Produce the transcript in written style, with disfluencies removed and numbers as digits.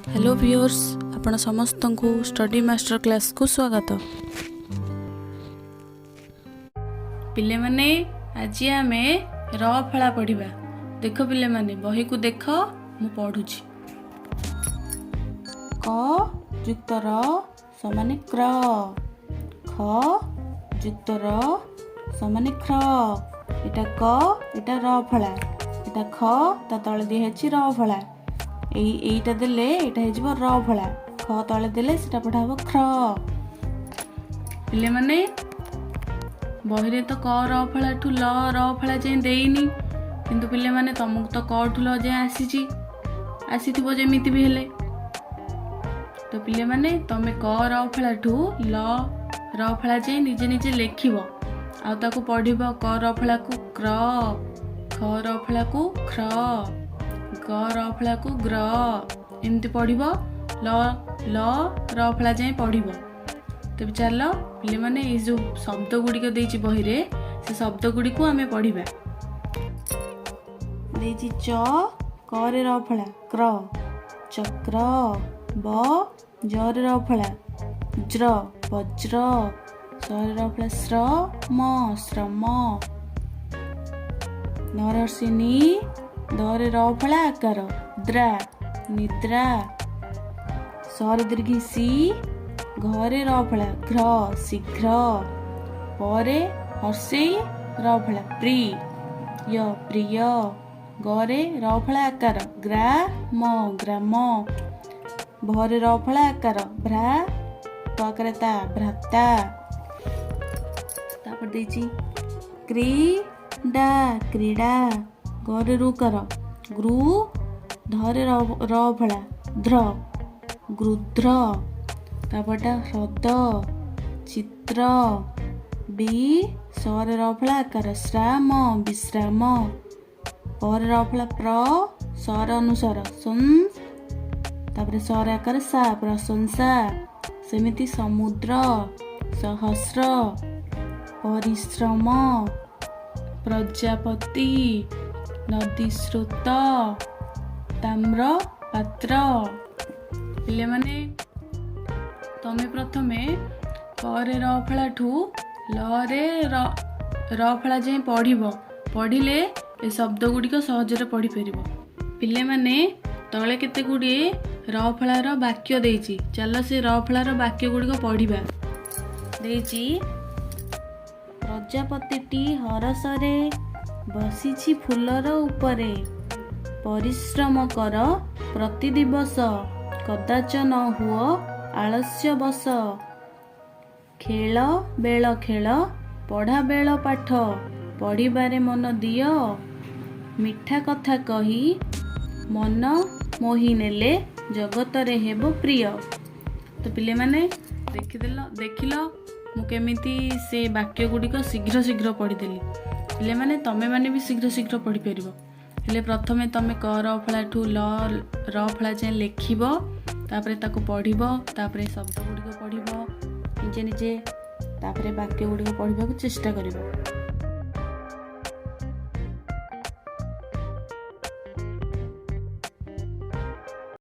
Hello viewers आपण समस्त को स्टडी मास्टर क्लास को स्वागत। पिले माने आज आमे र फला पढ़िबा। देख पिले माने बही को देख मु पढ़ुची। क युक्त र समान क्र, ख युक्त र समान ख्र। एटा क एटा र फला, एटा ख ता तळे दिहेछि र फला। एटा देले एटा हे जिवो र फला, ख तळे देले सेटा पढा हो ख्र। पिले माने बही रे तो क र फला ठु ल र फला जे देइनी, किंतु पिले माने तमक तो क ठु ल जे आसीथिबो जेमिति भी हेले। तो पिले माने तमे क र फला ठु ल र फला जे निजे निजे लेखिबो, आ ताको पढिबो। क र फला को क्र, ख र फला को ख्र, ग र फला को ग्र, एमती पढ़िबो। ल र फला जाए पढ़िबो। तब चल पिले माने ए जो शब्द गुडी को देछि बही रे, से शब्द गुडी को हमें पढ़िबा। देछि च क रे र फला क्र, चक्र। ब ज रे र फला ज्र, वज्र। स रे र फला श्रम, श्रम। नरसिनी द रे र फला आकार द्रा, निद्रा। स रे दीर्घ सी, घ रे र फला घ्र, शीघ्र। प रे हर्षे र फला प्रिय, प्रिय। ग रे र फला आकार ग्राम, ग्राम। भ रे र फला आकार भ्रा, त आकार ता, भ्राता। तापर देछि क्रीडा, क्रीडा। ग रे रु कर ग्रु, ध रे र फला ध्र, गृध्र। तापरटा ह्रद, चित्र। बी स रे र फला आकार श्राम, विश्राम। प रे र फला प्र, स रे अनुसार संस। तापर स रे आकार सा, प्रशंसा। सेमिति समुद्र, सहस्र। परिश्रम, प्रजापति। नदी स्रोत, ताम्र पात्र। पिले माने तमे प्रथमे क रे र फला ठु ल रे र फला जे पढ़िबो। पढ़िले ए शब्द गुडी को सहज रे पढ़ी परिबो। पिले माने तळे केते गुडी र फला रो वाक्य देछि, चलो से र फला रो वाक्य गुडी को पढ़िबा। देछि प्रजापतिटी हरसरे बसिछि फुलर उपरे, परिश्रम कर प्रति दिवस, कदाच न हुओ आलस्य बस। खेल बेल खेल, पढ़ा बेल पाठ, पढ़िबारे मन दियो, मिठा कथा कही मन मोहि नेले, जगतरे हेबो प्रिय। तो पिले माने देखिल मु केमिति से वाक्य गुडी को शीघ्र शीघ्र पढ़ीदेली। पिले माने तमे माने भी शीघ्र शीघ्र पढ़ी परिबो। हेले प्रथमे तमे क र फला ठु ल र फला जे लेखिबो, तापरे ताको पढ़िबो, तापरे शब्द गुडी को पढ़िबो निजे निजे, तापरे वाक्य गुडी को पढ़िबा को चेष्टा करिबो।